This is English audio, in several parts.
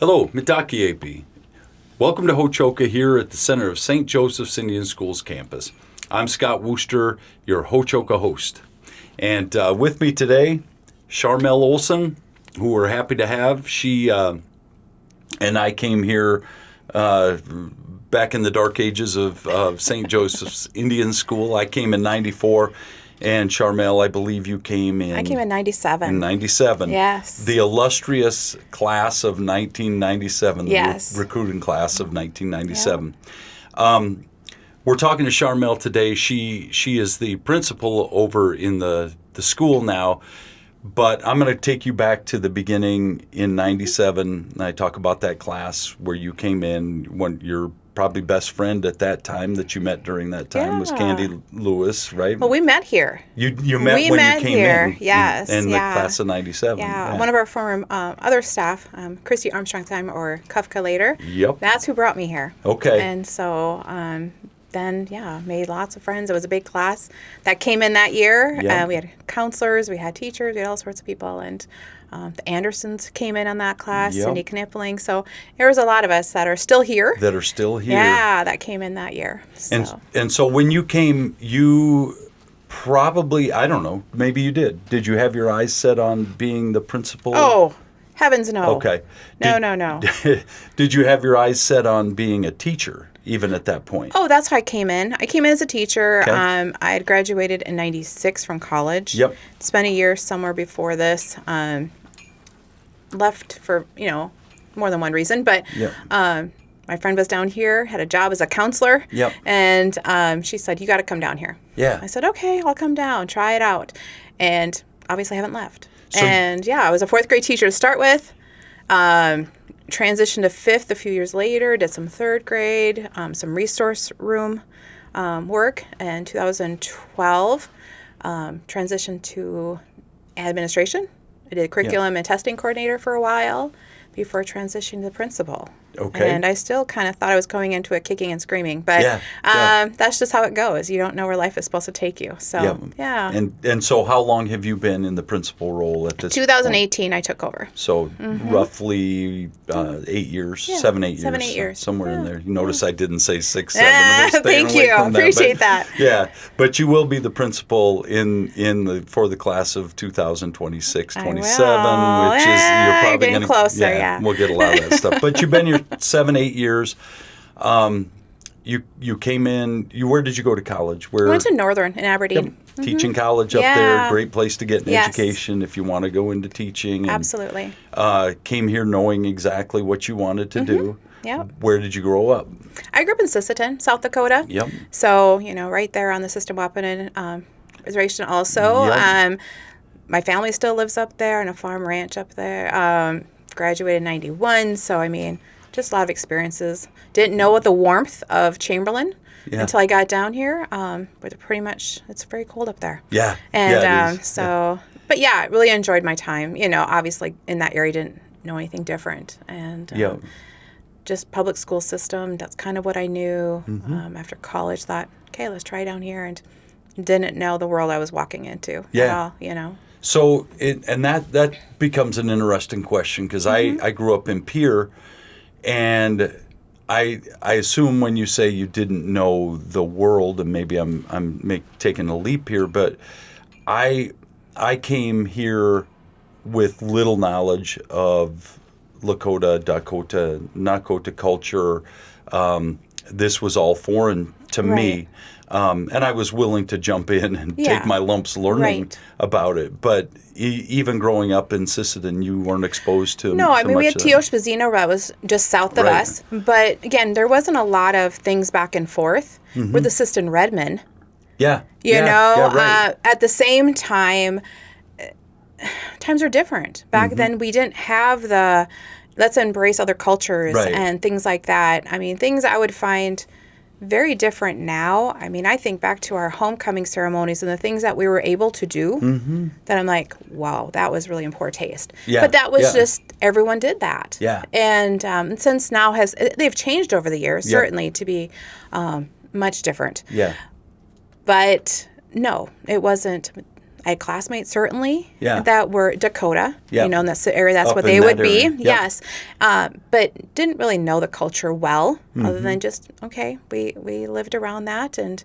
Hello, Mitaki. Welcome to Ho-Chokeh here at the center of St. Joseph's Indian Schools campus. I'm Scott Wooster, your Ho-Chokeh host. And with me today, Charmel Olson, who we're happy to have. She and I came here back in the dark ages of St. Joseph's Indian School. I came in 94. And Charmel, I believe you came in... I came in 97. In 97. Yes. The illustrious class of 1997. Yes. The recruiting class of 1997. Yeah. We're talking to Charmel today. She is the principal over in the school now. But I'm going to take you back to the beginning in 97. And I talk about that class where you came in when your probably best friend at that time that you met during that time was Candy Lewis, right? Well, we met here. You met when you came here. in. Yes. In the class of 97. Yeah. One of our former other staff, Christy Armstrong time or Kufka later. Yep. That's who brought me here. Okay. And so then, made lots of friends. It was a big class that came in that year. Yep. We had counselors, we had teachers, we had all sorts of people. And the Andersons came in on that class, Yep. Cindy Knipling. So there was a lot of us that are still here. Yeah, that came in that year. So. And so when you came, you probably, I don't know, maybe you did. Did you have your eyes set on being the principal? Oh, heavens no. Okay. No. Did you have your eyes set on being a teacher, even at that point? Oh, that's how I came in. I came in as a teacher. Okay. I had graduated in 96 from college. Yep. Spent a year somewhere before this. Left for, more than one reason. But Yep. my friend was down here, had a job as a counselor. Yep. And she said, you got to come down here. Yeah. I said, okay, I'll come down, try it out. And obviously I haven't left. So I was a fourth grade teacher to start with. Transitioned to fifth a few years later, did some third grade, some resource room work. In 2012, transitioned to administration. I did curriculum and testing coordinator for a while before transitioning to principal. Okay. And I still kind of thought I was going into it kicking and screaming, but that's just how it goes. You don't know where life is supposed to take you. So, yeah. And so how long have you been in the principal role at this 2018, point? I took over. So roughly 8 years, 7, 8 years. 7, 8 years. Somewhere in there. You notice I didn't say 6, 7. We're staying Thank away you. from Appreciate that. Yeah, but you will be the principal for the class of 2026, 27, which is you're probably getting closer. Yeah, we'll get a lot of that stuff. But you've been here 7, 8 years. You came in. Where did you go to college? I went to Northern in Aberdeen. Yep. Teaching college up there. Great place to get an education if you want to go into teaching. And, absolutely. Came here knowing exactly what you wanted to do. Yep. Where did you grow up? I grew up in Sisseton, South Dakota. Yep. So, right there on the Sistemawapenon Reservation also. Yep. My family still lives up there on a farm ranch up there. Graduated in 91, so just a lot of experiences. Didn't know what the warmth of Chamberlain until I got down here. But it's very cold up there. Yeah. And but I really enjoyed my time. Obviously in that area, didn't know anything different. And just public school system, that's kind of what I knew. After college, thought, okay, let's try down here. And didn't know the world I was walking into at all, So, that becomes an interesting question because I grew up in Pierre. And I assume when you say you didn't know the world, and maybe I'm taking a leap here, but I came here with little knowledge of Lakota, Dakota, Nakota culture. This was all foreign to me. And I was willing to jump in and take my lumps learning about it. But even growing up in Sisseton, you weren't exposed to No, we had Teoshe Bazino that was just south of us. But again, there wasn't a lot of things back and forth. We're the Sisseton Redmen. Yeah. At the same time, times are different. Back then, we didn't have the let's embrace other cultures and things like that. Things I would find very different now. I think back to our homecoming ceremonies and the things that we were able to do that I'm like, wow, that was really in poor taste. Yeah. But that was just, everyone did that. Yeah. And since now they've changed over the years, certainly to be much different. Yeah. But no, it wasn't. I had classmates certainly Yeah. that were Dakota, Yeah. in that's the area, that's Up what in they that would be. area. Yep. Yes. But didn't really know the culture well, other than just, okay, we lived around that, and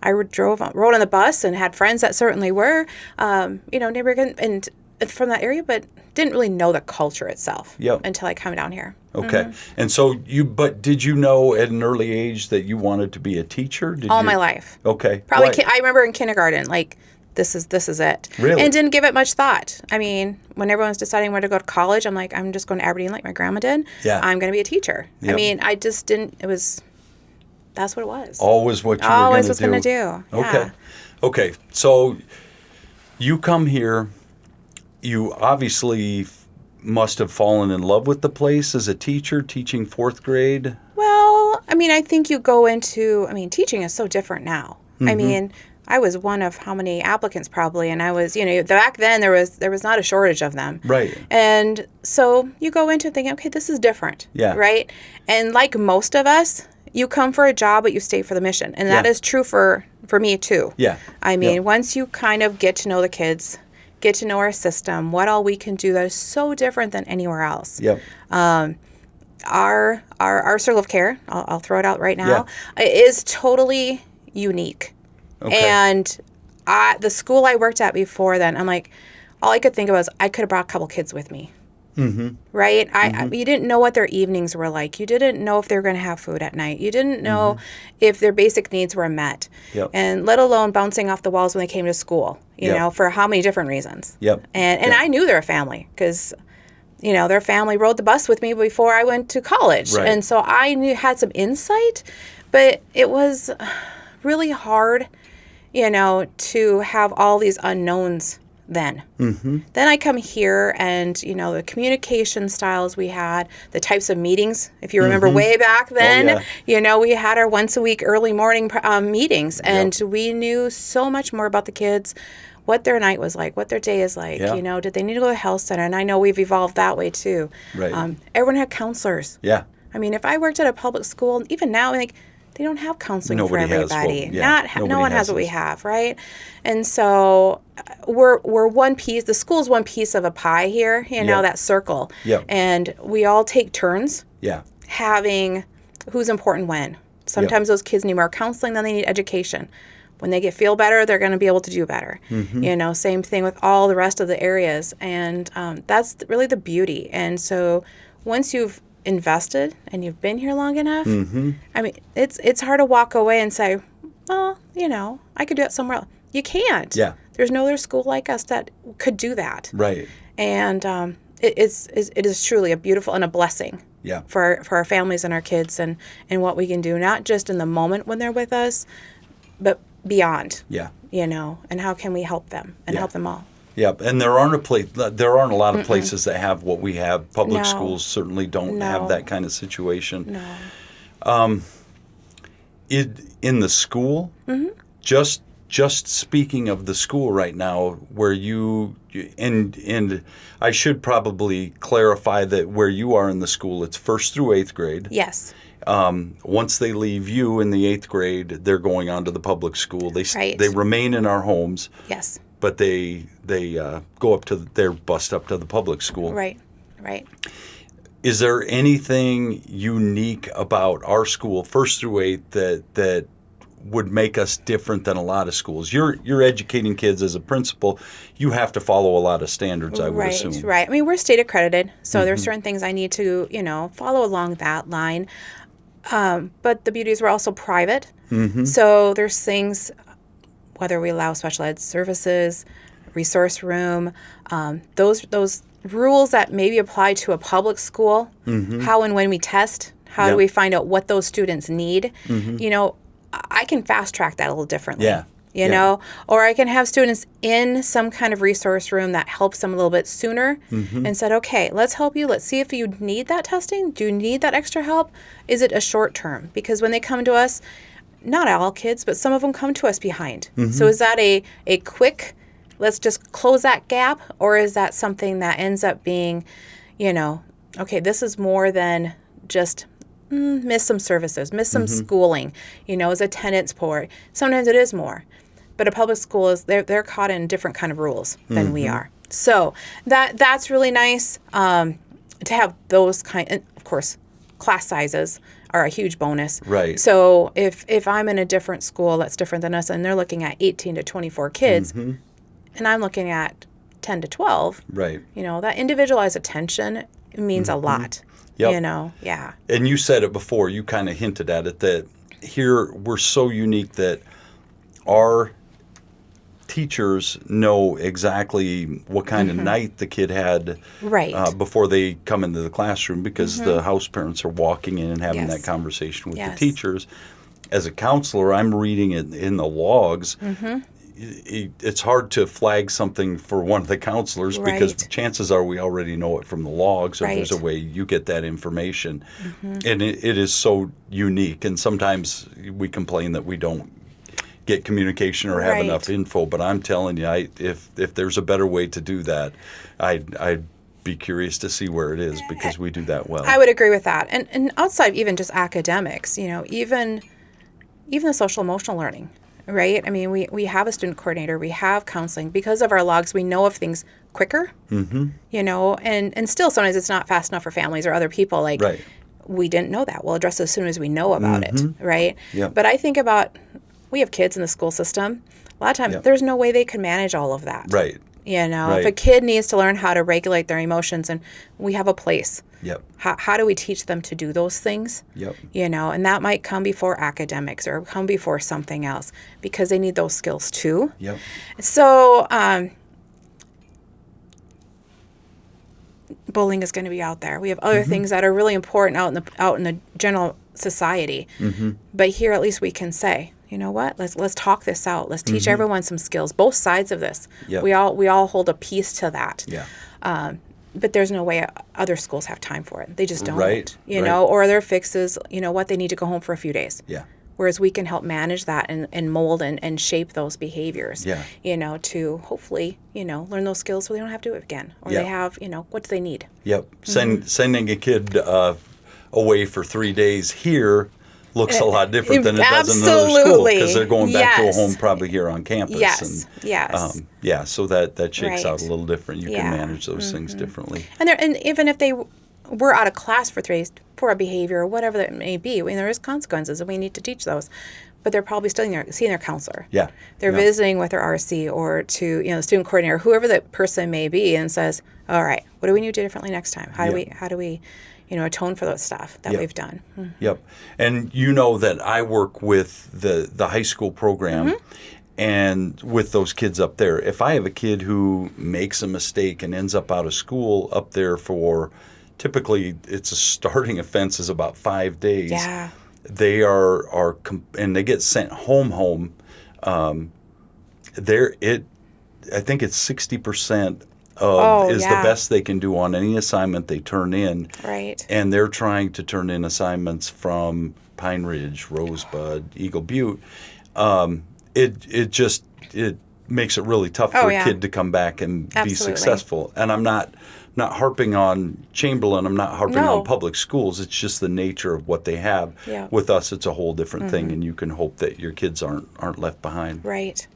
I rode on the bus and had friends that certainly were, neighborhood and from that area, but didn't really know the culture itself until I come down here. Okay. And so but did you know at an early age that you wanted to be a teacher? All my life. Okay. Probably, I remember in kindergarten, like, this is it. Really? And didn't give it much thought. I mean, when everyone was deciding where to go to college, I'm like, I'm just going to Aberdeen like my grandma did. Yeah. I'm going to be a teacher. Yep. I mean, I just didn't, that's what it was. Always what you were going to do. Always was going to do. Okay. Yeah. Okay. So you come here, you obviously must have fallen in love with the place as a teacher, teaching fourth grade. Well, I mean, I think you go into, teaching is so different now. I mean, I was one of how many applicants probably, and I was, back then there was not a shortage of them. Right. And so you go into thinking, okay, this is different. Yeah. Right? And like most of us, you come for a job, but you stay for the mission. And that is true for me too. Yeah. I mean, once you kind of get to know the kids, get to know our system, what all we can do that is so different than anywhere else. Yep. Our circle of care, I'll throw it out right now, is totally unique. Okay. And the school I worked at before then, I'm like, all I could think of was I could have brought a couple kids with me. Mm-hmm. Right? You didn't know what their evenings were like. You didn't know if they were going to have food at night. You didn't know if their basic needs were met. Yep. And let alone bouncing off the walls when they came to school, you know, for how many different reasons. Yep. And I knew they were a family because, their family rode the bus with me before I went to college. Right. And so I had some insight, but it was really hard, to have all these unknowns then. Mm-hmm. Then I come here and, the communication styles we had, the types of meetings, if you remember way back then, we had our once a week early morning meetings, and we knew so much more about the kids, what their night was like, what their day is like, did they need to go to the health center? And I know we've evolved that way too. Right. Everyone had counselors. Yeah. I mean, if I worked at a public school, even now, they don't have counseling for everybody. No one has what we have, right? And so we're one piece. The school's one piece of a pie here, that circle. Yep. And we all take turns. Yeah. Having who's important when. Sometimes those kids need more counseling than they need education. When they feel better, they're going to be able to do better. Mm-hmm. Same thing with all the rest of the areas, and that's really the beauty. And so once you've invested and you've been here long enough, I mean, it's hard to walk away and say, well, I could do it somewhere else. You can't. Yeah. There's no other school like us that could do that. Right. And it is truly a beautiful and a blessing. Yeah. For our families and our kids and what we can do, not just in the moment when they're with us, but beyond. Yeah. And how can we help them and help them all? Yeah, and there aren't a lot of places that have what we have. Public schools certainly don't have that kind of situation. No. In the school, just speaking of the school right now, where you and I should probably clarify that where you are in the school, it's 1st through 8th grade. Yes. Once they leave you in the 8th grade, they're going on to the public school. They remain in our homes. Yes. But they go they're bused up to the public school. Right. Is there anything unique about our school, 1st through 8th, that would make us different than a lot of schools? You're educating kids as a principal. You have to follow a lot of standards, I would assume. Right. I mean, we're state accredited, so there's certain things I need to, follow along that line. But the beauty is we're also private. Mm-hmm. So there's things, whether we allow special ed services, resource room, those rules that maybe apply to a public school, how and when we test, how do we find out what those students need, I can fast track that a little differently. Yeah. Or I can have students in some kind of resource room that helps them a little bit sooner and said, okay, let's help you. Let's see if you need that testing. Do you need that extra help? Is it a short term? Because when they come to us, not all kids, but some of them come to us behind. So is that a quick, let's just close that gap? Or is that something that ends up being, okay, this is more than just miss some services, miss some schooling, is attendance poor. Sometimes it is more. But a public school is they're caught in different kind of rules than we are. So that's really nice to have those kind. And of course, class sizes are a huge bonus. Right. So if I'm in a different school that's different than us, and they're looking at 18 to 24 kids, and I'm looking at 10 to 12, right. That individualized attention means a lot. Yep. Yeah. And you said it before. You kind of hinted at it that here we're so unique that our teachers know exactly what kind of night the kid had right. before they come into the classroom, because the house parents are walking in and having that conversation with the teachers. As a counselor, I'm reading it in the logs. It's hard to flag something for one of the counselors because chances are we already know it from the logs, or there's a way you get that information. And it is so unique. And sometimes we complain that we don't get communication or have enough info. But I'm telling you, if there's a better way to do that, I'd be curious to see where it is, because we do that well. I would agree with that. And outside even just academics, even the social emotional learning. Right? I mean, we have a student coordinator, we have counseling. Because of our logs, we know of things quicker, and still sometimes it's not fast enough for families or other people. Like, we didn't know that. We'll address it as soon as we know about it, right? Yep. But I think about, we have kids in the school system. A lot of times, there's no way they can manage all of that. Right. If a kid needs to learn how to regulate their emotions, and we have a place. Yep. How do we teach them to do those things? Yep. And that might come before academics or come before something else, because they need those skills too. Yep. So bullying is going to be out there. We have other things that are really important out in the general society. But here at least we can say, you know what? Let's talk this out. Let's teach everyone some skills. Both sides of this. Yep. We all hold a piece to that. Yeah. But there's no way other schools have time for it. They just don't. Right. Or their fixes, they need to go home for a few days. Yeah. Whereas we can help manage that and mold and shape those behaviors. Yeah. To hopefully, learn those skills so they don't have to do it again. Or they have, what do they need? Yep. Sending a kid away for 3 days here looks a lot different than it does in another school, because they're going back to a home probably here on campus. Yes. So that shakes out a little different. You can manage those things differently. And even if they were out of class for 3 days for a behavior or whatever that may be, there is consequences, and we need to teach those. But they're probably still seeing their counselor. Yeah. They're visiting with their RC or to the student coordinator, whoever the person may be, and says, all right, what do we need to do differently next time? How do we atone for those stuff that we've done. Yep. And that I work with the high school program and with those kids up there. If I have a kid who makes a mistake and ends up out of school up there for, typically it's a starting offense is about 5 days. Yeah. They and they get sent home. I think it's 60% is the best they can do on any assignment they turn in. Right. And they're trying to turn in assignments from Pine Ridge, Rosebud, Eagle Butte. It makes it really tough for a kid to come back and be successful. And I'm not harping on Chamberlain. I'm not harping on public schools. It's just the nature of what they have. Yeah. With us, it's a whole different thing, and you can hope that your kids aren't left behind. Right.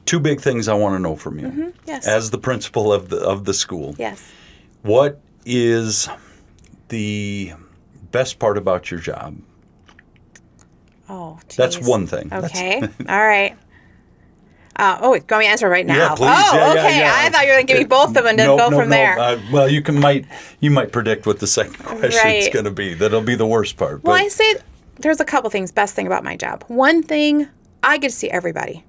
2 big things I want to know from you. Yes. As the principal of the school. Yes. What is the best part about your job? Oh, geez. That's one thing. Okay. All right. You want me to answer right now? Yeah, please. Okay. Yeah. I thought you were going to give me both of them and then go from there. Well, you might predict what the second question is going to be. That'll be the worst part. Well, I say there's a couple things. Best thing about my job. One thing, I get to see everybody.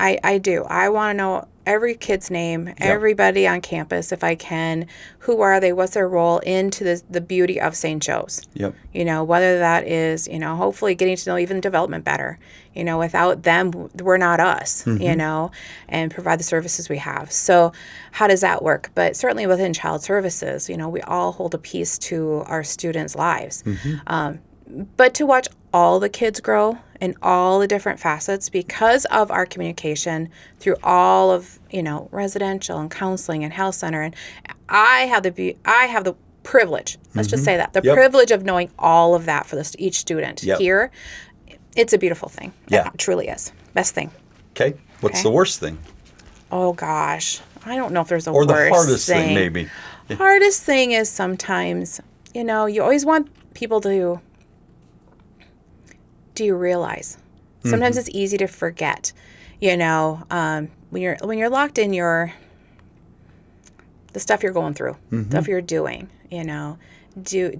I do. I want to know every kid's name, everybody on campus if I can. Who are they? What's their role into the beauty of St. Joe's? Yep. Whether that is, hopefully getting to know even development better. Without them, we're not us, and provide the services we have. So how does that work? But certainly within child services, we all hold a piece to our students' lives. But to watch all the kids grow in all the different facets because of our communication through all of, residential and counseling and health center. And I have the privilege, let's just say that, privilege of knowing all of that for each student here. It's a beautiful thing. Yeah. It truly is. Best thing. Okay. What's Okay. the worst thing? Oh gosh, I don't know if there's a Or worst the hardest thing, maybe. Hardest thing is sometimes, you always want people to. Do you realize? Sometimes it's easy to forget. When you're locked in the stuff you're going through, stuff you're doing. Do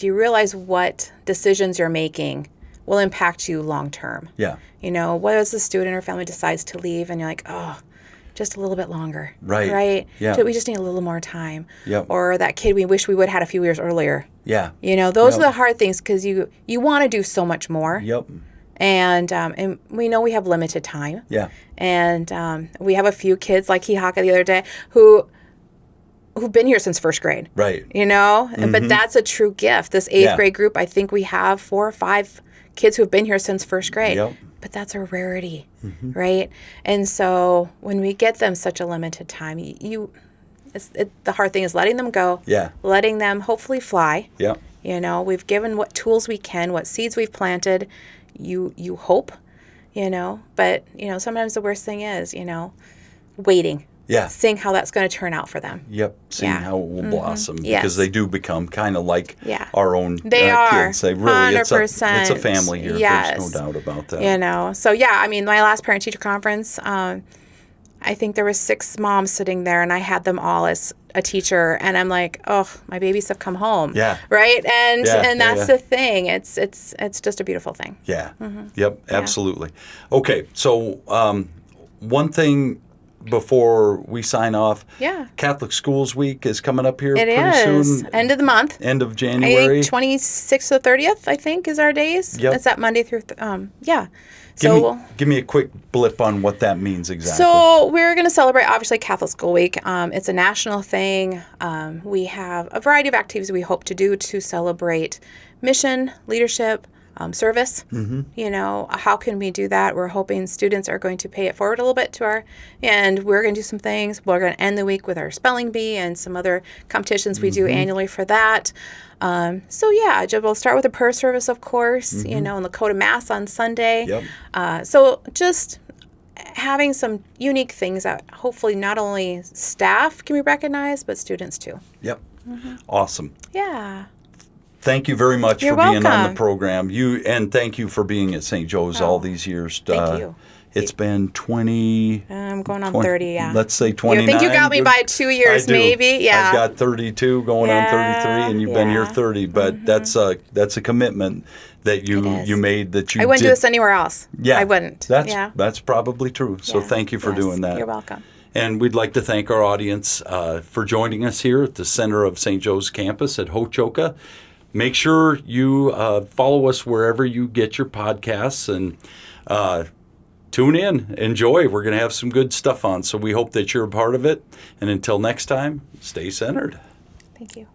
you realize what decisions you're making will impact you long term? Yeah. What if the student or family decides to leave and you're like, oh, just a little bit longer. Right. Right? Yeah. So we just need a little more time. Yep. Or that kid we wish we would have had a few years earlier. Yeah. Those are the hard things because you want to do so much more. Yep. And we know we have limited time. Yeah. And we have a few kids like Hihaka the other day who've been here since first grade. Right. But that's a true gift. This eighth grade group, I think we have 4 or 5 kids who have been here since first grade. Yep. But that's a rarity, right? And so when we get them such a limited time, the hard thing is letting them go. Yeah. Letting them hopefully fly. Yeah. We've given what tools we can, what seeds we've planted. You hope, but sometimes the worst thing is, waiting. Yeah. Seeing how that's going to turn out for them. Yep. Seeing how it will blossom. Yes. Because they do become kind of like Yeah. our own They are. kids. They really, it's a 100%. family here. Yes. There's no doubt about that. So my last parent-teacher conference, I think there was 6 moms sitting there, and I had them all as a teacher, and I'm like, oh, my babies have come home. Yeah. Right? And that's yeah. the thing. It's just a beautiful thing. Yeah. Yep. Absolutely. Okay. So one thing before we sign off. Yeah. Catholic Schools Week is coming up here It pretty is. soon. End of the month. End of I January. think 26th to 30th, I think, is our days. Yep. It's that Monday through, yeah. Give me a quick blip on what that means exactly. So we're going to celebrate, obviously, Catholic School Week. It's a national thing. We have a variety of activities we hope to do to celebrate mission, leadership, service. How can we do that? We're hoping students are going to pay it forward a little bit and we're going to do some things. We're going to end the week with our spelling bee and some other competitions we do annually for that. We'll start with a prayer service, of course, and the code of mass on Sunday. Yep. So just having some unique things that hopefully not only staff can be recognized, but students too. Yep. Awesome. Yeah. Thank you very much You're for being on welcome. the program. And thank you for being at St. Joe's all these years. Thank you. It's been 20... I'm going on 20 30, yeah. Let's say 29. I think you got me by 2 years, I do. maybe. Yeah. I've got 32 going on 33, and you've been here 30. But that's a commitment that you made that you I wouldn't did. do this anywhere else. Yeah. I wouldn't. That's probably true. So Yeah. thank you for Yes. doing that. You're welcome. And we'd like to thank our audience for joining us here at the center of St. Joe's campus at Hochoka. Make sure you follow us wherever you get your podcasts and tune in. Enjoy. We're going to have some good stuff on. So we hope that you're a part of it. And until next time, stay centered. Thank you.